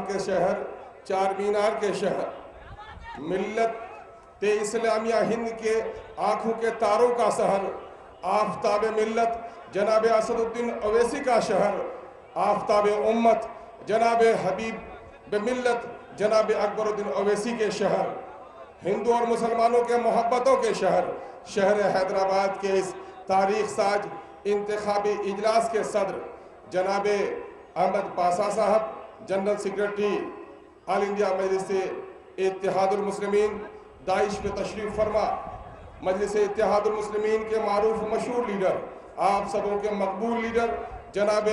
کے شہر، چار مینار کے شہر، ملت اسلامیہ ہند کے آنکھوں کے تاروں کا شہر، آفتاب ملت جناب اسد الدین اویسی کا شہر، آفتاب امت جناب حبیب ملت جناب اکبر الدین اویسی کے شہر، ہندو اور مسلمانوں کے محبتوں کے شہر، شہر حیدرآباد کے اس تاریخ ساز انتخابی اجلاس کے صدر جناب احمد پاسا صاحب، جنرل سیکریٹری آل انڈیا مجلس اتحاد المسلمین داعش پہ تشریف فرما، مجلس اتحاد المسلمین کے معروف مشہور لیڈر، آپ سبوں کے مقبول لیڈر جناب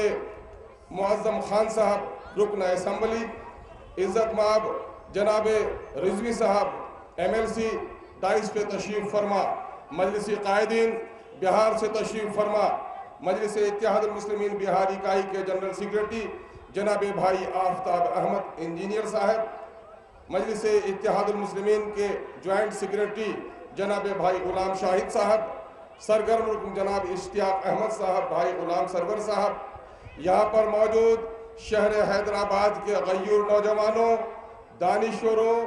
معظم خان صاحب رکن اسمبلی، عزت مآب جناب رضوی صاحب MLC داعش پہ تشریف فرما، مجلس قائدین بہار سے تشریف فرما، مجلس اتحاد المسلمین بہار اکائی کے جنرل سیکریٹری جناب بھائی آفتاب احمد انجینئر صاحب، مجلس اتحاد المسلمین کے جوائنٹ سیکریٹری جناب بھائی غلام شاہد صاحب، سرگرم رکن جناب اشتیاق احمد صاحب، بھائی غلام سرور صاحب، یہاں پر موجود شہر حیدرآباد کے غیور نوجوانوں، دانشوروں،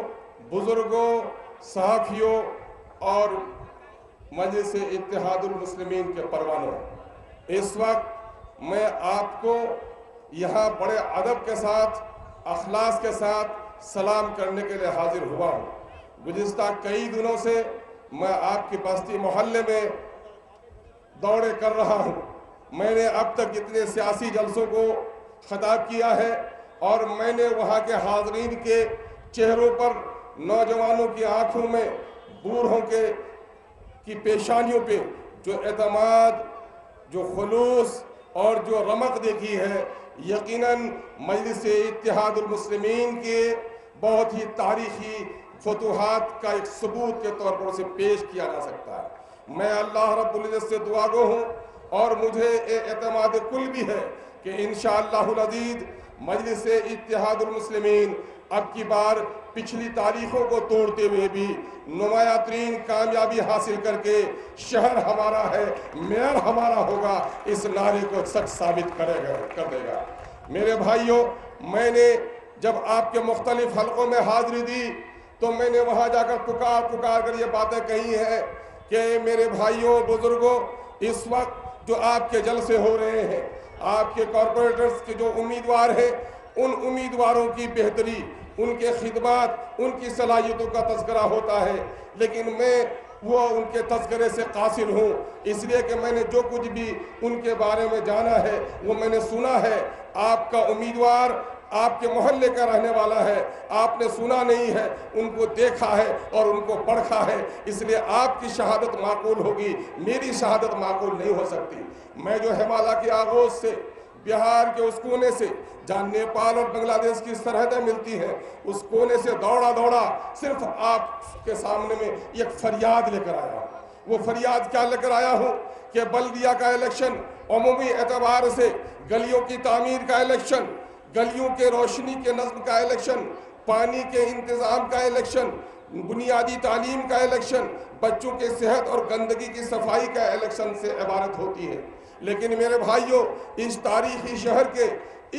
بزرگوں، صحافیوں اور مجلس اتحاد المسلمین کے پروانوں، اس وقت میں آپ کو یہاں بڑے ادب کے ساتھ، اخلاص کے ساتھ سلام کرنے کے لیے حاضر ہوا ہوں۔ گزشتہ کئی دنوں سے میں آپ کی بستی محلے میں دورے کر رہا ہوں۔ میں نے اب تک اتنے سیاسی جلسوں کو خطاب کیا ہے اور میں نے وہاں کے حاضرین کے چہروں پر، نوجوانوں کی آنکھوں میں، بوڑھوں کی پیشانیوں پہ جو اعتماد، جو خلوص اور جو رمق دیکھی ہے، یقیناً مجلس اتحاد المسلمین کے بہت ہی تاریخی فتوحات کا ایک ثبوت کے طور پر اسے پیش کیا جا سکتا ہے۔ میں اللہ رب العزت سے دعا گو ہوں اور مجھے اعتماد کل بھی ہے کہ انشاءاللہ العزیز مجلس اتحاد المسلمین اب کی بار پچھلی تاریخوں کو توڑتے ہوئے بھی نمایاں ترین کامیابی حاصل کر کے شہر ہمارا ہے، میئر ہمارا ہوگا، اس نعرے کو سچ ثابت کر دے گا۔ میرے بھائیوں، میں نے جب آپ کے مختلف حلقوں میں حاضری دی تو میں نے وہاں جا کر پکار کر یہ باتیں کہی ہیں کہ میرے بھائیوں، بزرگوں، اس وقت جو آپ کے جلسے ہو رہے ہیں، آپ کے کارپوریٹرز کے جو امیدوار ہیں، ان امیدواروں کی بہتری، ان کے خدمات، ان کی صلاحیتوں کا تذکرہ ہوتا ہے، لیکن میں وہ ان کے تذکرے سے قاصر ہوں، اس لیے کہ میں نے جو کچھ بھی ان کے بارے میں جانا ہے وہ میں نے سنا ہے۔ آپ کا امیدوار آپ کے محلے کا رہنے والا ہے، آپ نے سنا نہیں ہے، ان کو دیکھا ہے اور ان کو پرکھا ہے، اس لیے آپ کی شہادت معقول ہوگی، میری شہادت معقول نہیں ہو سکتی۔ میں جو ہمالیہ کے آغوش سے، بہار کے اس کونے سے جہاں نیپال اور بنگلہ دیش کی سرحدیں ملتی ہیں، اس کونے سے دوڑا صرف آپ کے سامنے میں ایک فریاد لے کر آیا ہوں۔ وہ فریاد کیا لے کر آیا ہوں کہ بلدیہ کا الیکشن، عمومی اعتبار سے گلیوں کی تعمیر کا الیکشن، گلیوں کے روشنی کے نظم کا الیکشن، پانی کے انتظام کا الیکشن، بنیادی تعلیم کا الیکشن، بچوں کے صحت اور گندگی کی صفائی کا الیکشن سے عبارت ہوتی ہے۔ لیکن میرے بھائیوں، اس تاریخی شہر کے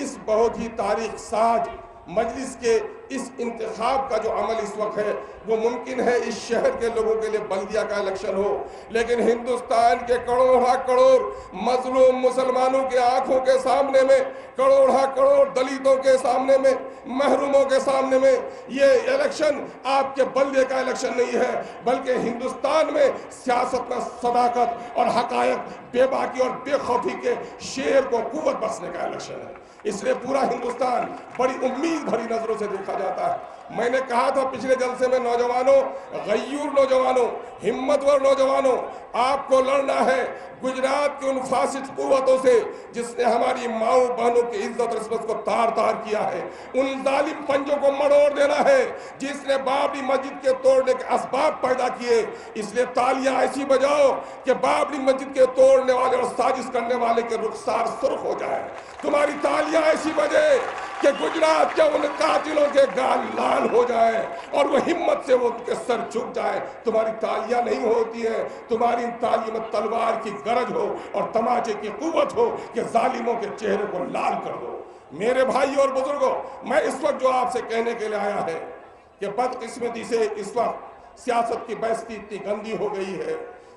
اس بہت ہی تاریخ ساز مجلس کے اس انتخاب کا جو عمل اس وقت ہے وہ ممکن ہے اس شہر کے لوگوں کے لیے بلدیہ کا الیکشن ہو، لیکن ہندوستان کے کروڑ مظلوم مسلمانوں کے آنکھوں کے سامنے میں، کروڑ دلیتوں کے سامنے میں، محروموں کے سامنے میں یہ الیکشن آپ کے بلدیہ کا الیکشن نہیں ہے، بلکہ ہندوستان میں سیاست میں صداقت اور حقائق، بے باکی اور بے خوفی کے شیر کو قوت بخشنے کا الیکشن ہے۔ اس لیے پورا ہندوستان بڑی امید بھری نظروں سے دیکھا جاتا ہے۔ میں نے کہا تھا پچھلے جلسے میں، نوجوانوں، غیور نوجوانوں، ہمتور نوجوانوں، آپ کو لڑنا ہے گجرات کی ان فاسد قوتوں سے جس نے ہماری ماؤں بہنوں کی عزت اور عصمت کو تار کیا ہے، ان ظالم پنجوں کو مڑوڑ دینا ہے جس نے بابری مسجد کے توڑنے کے اسباب پیدا کیے۔ اس لیے تالیاں ایسی بجاؤ کہ بابری مسجد کے توڑنے والے اور سازش کرنے والے کے رخسار سرخ ہو جائے۔ تمہاری تالیاں ایسی بجے کہ گجرات کے ان قاتلوں کے گال لال ہو جائے اور وہ ہمت سے وہ ان کے سر جھک جائے۔ تمہاری تالیاں نہیں ہوتی ہیں، تمہاری تالیوں میں تلوار کی گرج ہو اور تماچے کی قوت ہو کہ ظالموں کے چہرے کو لال کر دو۔ میرے بھائی اور بزرگوں، میں اس وقت جو آپ سے کہنے کے لیے آیا ہے کہ بدقسمتی سے اس وقت سیاست کی بیزتی اتنی گندی ہو گئی ہے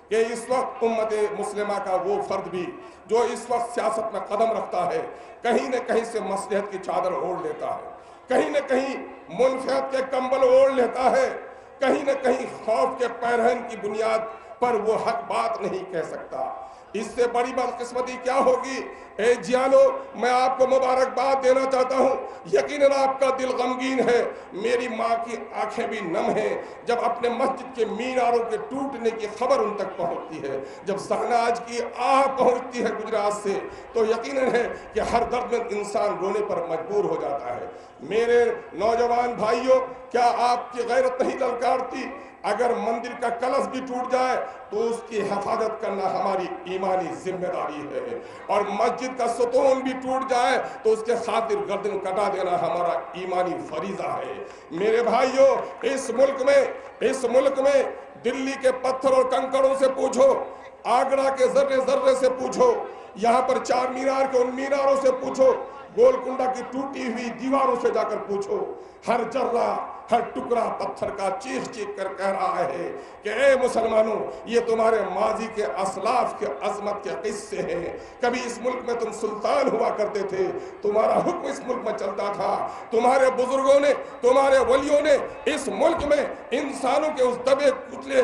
کہ اس وقت امت مسلمہ کا وہ فرد بھی جو اس وقت سیاست میں قدم رکھتا ہے کہیں نہ کہیں سے مصلحت کی چادر اوڑھ لیتا ہے، کہیں نہ کہیں منفعت کے کمبل اوڑھ لیتا ہے، کہیں نہ کہیں خوف کے پیرہن کی بنیاد پر وہ حق بات نہیں کہہ سکتا۔ اس سے بڑی بدقسمتی کیا ہوگی؟ اے جیانو، میں آپ کو مبارکباد دینا چاہتا ہوں، یقیناً آپ کا دل غمگین ہے، میری ماں کی آنکھیں بھی نم ہیں جب اپنے مسجد کے میناروں کے ٹوٹنے کی خبر ان تک پہنچتی ہے، جب شہناز کی آہ پہنچتی ہے گجرات سے، تو یقیناً ہے کہ ہر دردمند انسان رونے پر مجبور ہو جاتا ہے۔ میرے نوجوان بھائیوں، کیا آپ کی غیرت نہیں للکارتی؟ اگر مندر کا کلش بھی ٹوٹ جائے تو اس کی حفاظت کرنا ہماری ایمانی ذمہ داری ہے، اور مسجد کا ستون بھی ٹوٹ جائے تو اس کے خاطر گردن کٹا دینا ہمارا ایمانی فریضہ ہے۔ میرے بھائیوں، اس ملک میں دلی کے پتھر اور کنکڑوں سے پوچھو، آگرہ کے ذرے ذرے سے پوچھو، یہاں پر چار مینار کے ان میناروں سے پوچھو، گولکنڈہ کی ٹوٹی ہوئی دیواروں سے جا کر پوچھو، ہر ذرہ ہر ٹکڑا پتھر کا چیخ چیخ کر کہہ رہا ہے کہ اے مسلمانوں، یہ تمہارے ماضی کے اسلاف کے عظمت کے قصے ہیں۔ کبھی اس ملک میں تم سلطان ہوا کرتے تھے، تمہارا حکم اس ملک میں چلتا تھا، تمہارے بزرگوں نے، تمہارے ولیوں نے اس ملک میں انسانوں کے اس دبے کچلے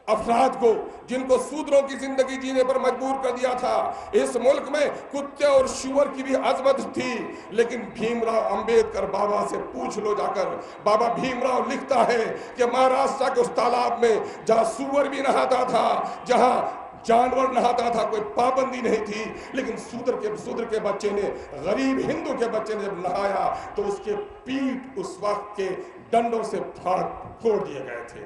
افراد کو، جن کو سودروں کی زندگی جینے پر مجبور کر دیا تھا، اس ملک میں کتے اور شور کی بھی عظمت تھی، لیکن بھیم راؤ امبیڈکر بابا سے پوچھ لو جا کر، بابا بھیم راؤ لکھتا ہے کہ مہاراشٹر کے اس تالاب میں جہاں سور بھی نہاتا تھا، جہاں جانور نہاتا تھا، کوئی پابندی نہیں تھی، لیکن سودر کے بچے نے، غریب ہندو کے بچے نے جب نہایا تو اس کے پیٹ اس وقت کے ڈنڈوں سے پھوڑ دیے گئے تھے،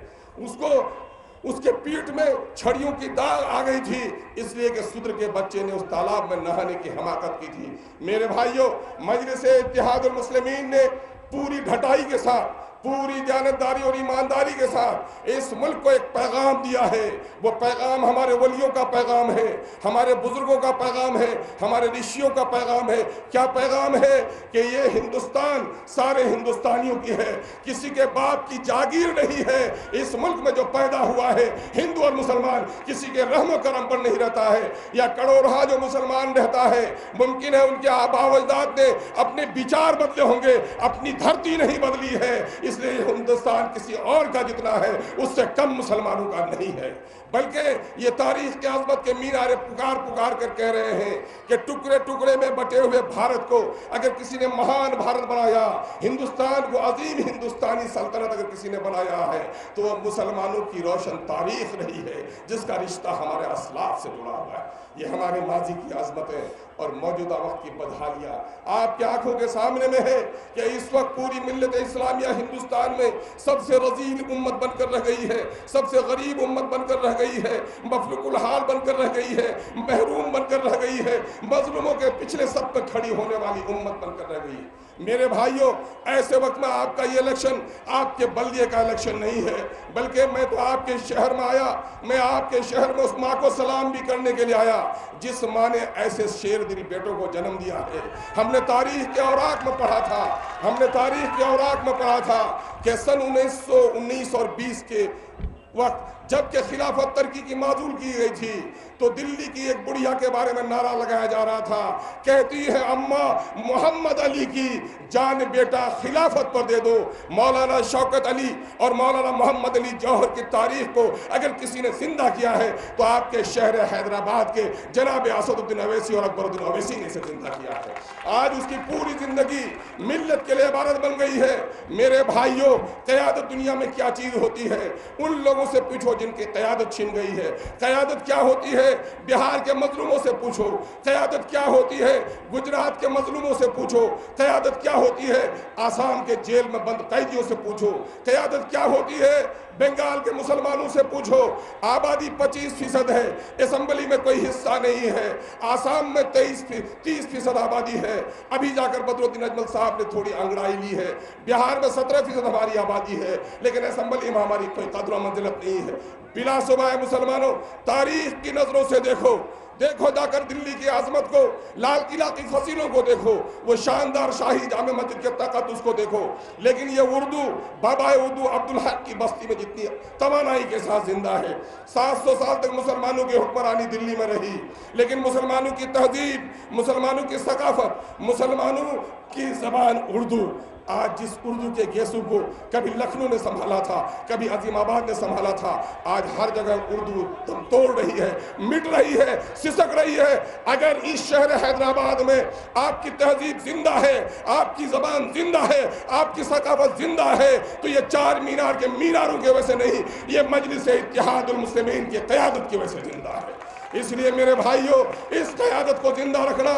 اس کے پیٹ میں چھڑیوں کی داغ آ گئی تھی، اس لیے کہ سودر کے بچے نے اس تالاب میں نہانے کی حماقت کی تھی۔ میرے بھائیوں، مجلس اتحاد المسلمین نے پوری ڈھٹائی کے ساتھ، پوری دیانتداری اور ایمانداری کے ساتھ اس ملک کو ایک پیغام دیا ہے۔ وہ پیغام ہمارے ولیوں کا پیغام ہے، ہمارے بزرگوں کا پیغام ہے، ہمارے رشیوں کا پیغام ہے۔ کیا پیغام ہے؟ کہ یہ ہندوستان سارے ہندوستانیوں کی ہے، کسی کے باپ کی جاگیر نہیں ہے۔ اس ملک میں جو پیدا ہوا ہے، ہندو اور مسلمان، کسی کے رحم و کرم پر نہیں رہتا ہے، یا کروڑہا جو مسلمان رہتا ہے، ممکن ہے ان کے آباء و اجداد نے اپنے بچار بدلے ہوں گے، اپنی دھرتی نہیں بدلی ہے، اس لیے ہندوستان کسی اور کا جتنا ہے اس سے کم مسلمانوں کا نہیں ہے، بلکہ یہ تاریخ کی عظمت کے مینارے پکار کر کہہ رہے ہیں کہ ٹکڑے ٹکڑے میں بٹے ہوئے بھارت کو اگر کسی نے مہان بھارت بنایا، ہندوستان کو عظیم ہندوستانی سلطنت اگر کسی نے بنایا ہے تو وہ مسلمانوں کی روشن تاریخ رہی ہے، جس کا رشتہ ہمارے اسلاف سے جڑا ہوا ہے۔ یہ ہمارے ماضی کی عظمتیں اور موجودہ وقت کی بدحالیاں آپ کی آنکھوں کے سامنے میں ہے کہ اس وقت پوری ملت اسلامیہ ہندوستان میں سب سے رذیل امت بن کر رہ گئی ہے، سب سے غریب امت بن کر رہ گئی ہے، مفلوق الحال بن کر رہ گئی ہے، محروم بن کر رہ گئی ہے، مظلوموں کے پچھلے سب پہ کھڑی ہونے والی امت بن کر رہ گئی ہے۔ میرے بھائیوں، ایسے وقت میں آپ کا یہ الیکشن آپ کے بلدیے کا الیکشن نہیں ہے، بلکہ میں تو آپ کے شہر میں آیا، میں آپ کے شہر میں اس ماں کو سلام بھی کرنے کے لیے آیا جس ماں نے ایسے شیر دلی بیٹوں کو جنم دیا ہے۔ ہم نے تاریخ کے اوراق میں پڑھا تھا کہ سن 1919 اور 20 کے وقت جب کہ خلافت ترکی کی معزول کی گئی تھی تو دلی کی ایک بڑھیا کے بارے میں نعرہ لگایا جا رہا تھا، کہتی ہے اماں محمد علی کی جان بیٹا خلافت پر دے دو۔ مولانا شوکت علی اور مولانا محمد علی جوہر کی تاریخ کو اگر کسی نے زندہ کیا ہے تو آپ کے شہر حیدرآباد کے جناب اسد الدین اویسی اور اکبر الدین اویسی نے اسے زندہ کیا ہے۔ آج اس کی پوری زندگی ملت کے لیے عبادت بن گئی ہے۔ میرے بھائیوں، قیادت دنیا میں کیا چیز ہوتی ہے؟ ان لوگوں سے پوچھو جن کی قیادت چھن گئی ہے۔ قیادت کیا ہوتی ہے؟ بہار کے مظلوموں سے پوچھو۔ قیادت کیا ہوتی ہے؟ گجرات کے مظلوموں سے پوچھو۔ قیادت کیا ہوتی ہے؟ آسام کے جیل میں بند قیدیوں سے پوچھو۔ قیادت کیا ہوتی ہے؟ بنگال کے مسلمانوں سے پوچھو۔ آبادی 25% ہے، اسمبلی میں کوئی حصہ نہیں ہے۔ آسام میں 30% آبادی ہے، ابھی جا کر بدرالدین اجمل صاحب نے تھوڑی انگڑائی لی ہے۔ بہار میں 17% ہماری آبادی ہے، لیکن اسمبلی میں ہماری کوئی قدر و منزلت نہیں ہے۔ بلا شبہ مسلمانوں، تاریخ کی نظروں سے دیکھو، دیکھو جا کر دلی کی عظمت کو، لال قلعہ کی فصیلوں کو دیکھو، وہ شاندار شاہی جامع مسجد کے تقدس کو دیکھو. لیکن یہ اردو، بابا اردو عبدالحق کی بستی میں جتنی توانائی کے ساتھ زندہ ہے. 700 سال تک مسلمانوں کی حکمرانی دلی میں رہی، لیکن مسلمانوں کی تہذیب، مسلمانوں کی ثقافت، مسلمانوں کی زبان اردو، آج جس اردو کے گیسو کو کبھی لکھنؤ نے سنبھالا تھا، کبھی عظیم آباد نے سنبھالا تھا، آج ہر جگہ اردو دم توڑ رہی ہے، مٹ رہی ہے، سسک رہی ہے. اگر اس شہر حیدرآباد میں آپ کی تہذیب زندہ ہے، آپ کی زبان زندہ ہے، آپ کی ثقافت زندہ ہے، تو یہ چار مینار کے میناروں کی وجہ سے نہیں، یہ مجلس اتحاد المسلمین کی قیادت کی وجہ سے زندہ ہے. اس لیے میرے بھائیوں، اس قیادت کو زندہ رکھنا.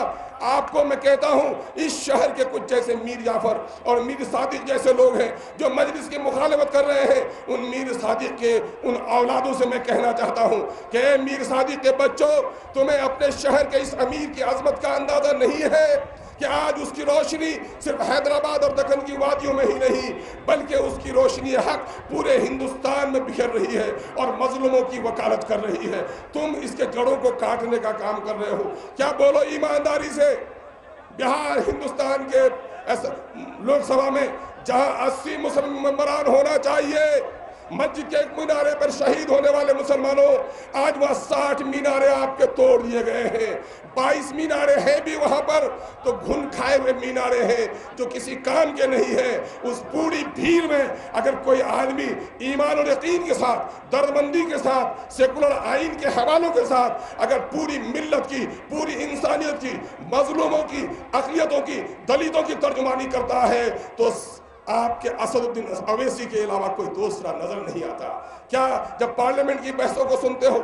آپ کو میں کہتا ہوں، اس شہر کے کچھ جیسے میر جعفر اور میر صادق جیسے لوگ ہیں جو مجلس کی مخالفت کر رہے ہیں، ان میر صادق کے ان اولادوں سے میں کہنا چاہتا ہوں کہ اے میر صادق کے بچوں، تمہیں اپنے شہر کے اس امیر کی عظمت کا اندازہ نہیں ہے کہ آج اس کی روشنی صرف حیدرآباد اور دکن کی وادیوں میں ہی نہیں، بلکہ اس کی روشنی حق پورے ہندوستان میں بکھر رہی ہے اور مظلوموں کی وکالت کر رہی ہے. تم اس کے جڑوں کو کاٹنے کا کام کر رہے ہو. کیا بولو ایمانداری سے، بہار ہندوستان کے لوک سبھا میں جہاں 80 مسلم ممبران ہونا چاہیے، مسجد کے ایک مینارے پر شہید ہونے والے مسلمانوں، آج وہ 60 مینارے آپ کے توڑ دیے گئے ہیں. 22 مینارے ہیں بھی وہاں پر تو گھن کھائے ہوئے مینارے ہیں جو کسی کام کے نہیں ہیں. اس پوری بھیڑ میں اگر کوئی آدمی ایمان اور یقین کے ساتھ، دردمندی کے ساتھ، سیکولر آئین کے حوالوں کے ساتھ اگر پوری ملت کی، پوری انسانیت کی، مظلوموں کی، اقلیتوں کی، دلیتوں کی ترجمانی کرتا ہے، تو آپ کے اسد الدین اویسی کے علاوہ کوئی دوسرا نظر نہیں آتا. کیا جب پارلیمنٹ کی بحثوں کو سنتے ہو،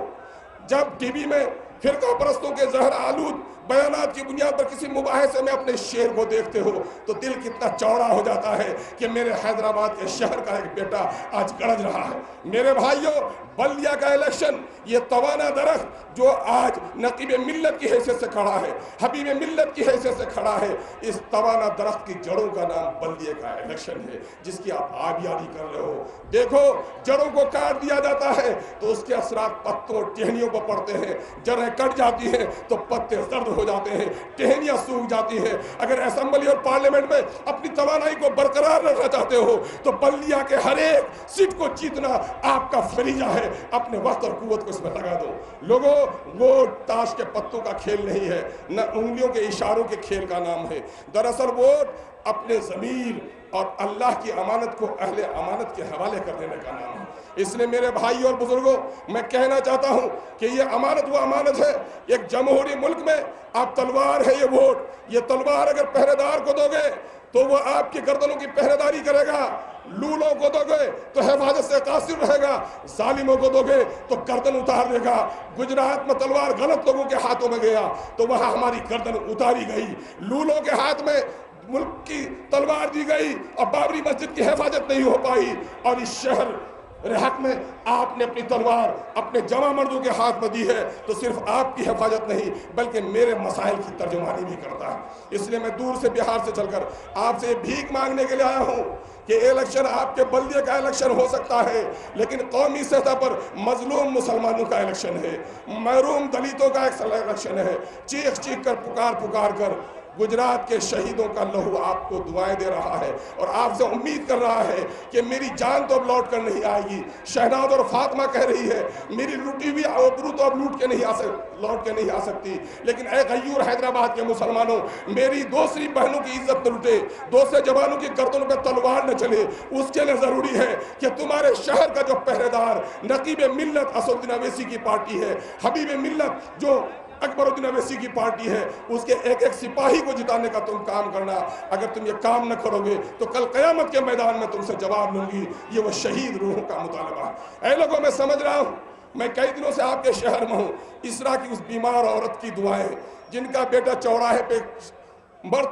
جب ٹی وی میں فرقہ پرستوں کے زہر آلود بیانات کی بنیاد پر کسی مباحثے میں اپنے شعر کو دیکھتے ہو، تو دل کتنا چوڑا ہو جاتا ہے کہ میرے حیدرآباد کے شہر کا ایک بیٹا آج گرج رہا ہے. میرے بھائیوں، بلدیہ کا الیکشن، یہ توانا درخت جو آج نقیب ملت کی حیثیت سے کھڑا ہے، حبیب ملت کی حیثیت سے کھڑا ہے، اس توانا درخت کی جڑوں کا نام بلدیہ کا الیکشن ہے، جس کی آپ آبیاری کر رہے ہو. دیکھو، جڑوں کو کاٹ دیا جاتا ہے تو اس کے اثرات پتوں ٹہنیوں پر پڑتے ہیں. جڑیں کٹ جاتی ہیں تو پتے زرد ہو جاتے ہیں، ٹہنیاں سوکھ جاتی ہیں. اگر اسمبلی اور پارلیمنٹ میں اپنی توانائی کو برقرار رکھنا چاہتے ہو تو بلدیہ کے ہر ایک سیٹ کو جیتنا آپ کا فریضہ ہے. اپنے وقت اور قوت کو اس میں لگا دو. لوگوں، ووٹ تاش کے پتوں کا کھیل نہیں ہے، نہ انگلیوں کے اشاروں کے کھیل کا نام ہے. دراصل ووٹ اپنے ضمیر اور اللہ کی امانت کو اہل امانت کے حوالے کر دینے کا نام ہے. اس لیے میرے بھائیوں اور بزرگوں، میں کہنا چاہتا ہوں کہ یہ امانت وہ امانت ہے. ایک جمہوری ملک میں آپ تلوار ہے یہ ووٹ، یہ تلوار اگر پہرے دار کو دو گے تو وہ آپ کی گردنوں کی پہرے داری کرے گا. لولوں کو دو گے تو حفاظت سے قاصر رہے گا، ظالموں کو دو گے تو گردن اتار دے گا. گجرات میں تلوار غلط لوگوں کے ہاتھوں میں گیا تو وہاں ہماری گردن اتاری گئی. لولوں کے ہاتھ میں ملک کی تلوار دی گئی اور بابری مسجد کی حفاظت نہیں ہو پائی. اور اس شہر حق میں آپ نے اپنی تلوار اپنے جوان مردوں کے ہاتھ میں دی ہے تو صرف آپ کی حفاظت نہیں بلکہ میرے مسائل کی ترجمانی بھی کرتا ہے. اس لیے میں دور سے بہار سے چل کر آپ سے بھیک مانگنے کے لیے آیا ہوں کہ الیکشن آپ کے بلدیہ کا الیکشن ہو سکتا ہے، لیکن قومی سطح پر مظلوم مسلمانوں کا الیکشن ہے، محروم دلیتوں کا الیکشن ہے. چیخ چیخ کر پکار کر گجرات کے شہیدوں کا لہو آپ کو دعائیں دے رہا ہے اور آپ سے امید کر رہا ہے کہ میری جان تو اب لوٹ کر نہیں آئے گی. شہناز اور فاطمہ کہہ رہی ہے میری لوٹی ہوئی آبرو تو اب لوٹ کے نہیں آ سکتی. لیکن اے غیور حیدرآباد کے مسلمانوں، میری دوسری بہنوں کی عزت نہ لٹے، دوسرے جوانوں کی گردنوں پہ تلوار نہ چلے. اس کے لیے ضروری ہے کہ تمہارے شہر کا جو پہرے دار نقیب ملت اسد الدین اویسی کی پارٹی ہے، حبیب ملت جو اکبر الدین اویسی کی پارٹی ہے، اس کے ایک ایک سپاہی کو جتانے کا تم کام کرنا. اگر تم یہ کام نہ کرو گے تو کل قیامت کے میدان میں تم سے جواب لوں گی. یہ وہ شہید روحوں کا مطالبہ ہے. اے لوگوں، میں سمجھ رہا ہوں، میں کئی دنوں سے آپ کے شہر میں ہوں. اسرا کی اس بیمار عورت کی دعائیں، جن کا بیٹا چوراہے پہ مر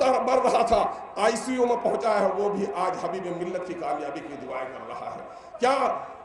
رہا تھا، آئی سی یو میں پہنچا ہے، وہ بھی آج حبیب ملت کی کامیابی کی دعائیں کر رہا ہے. کیا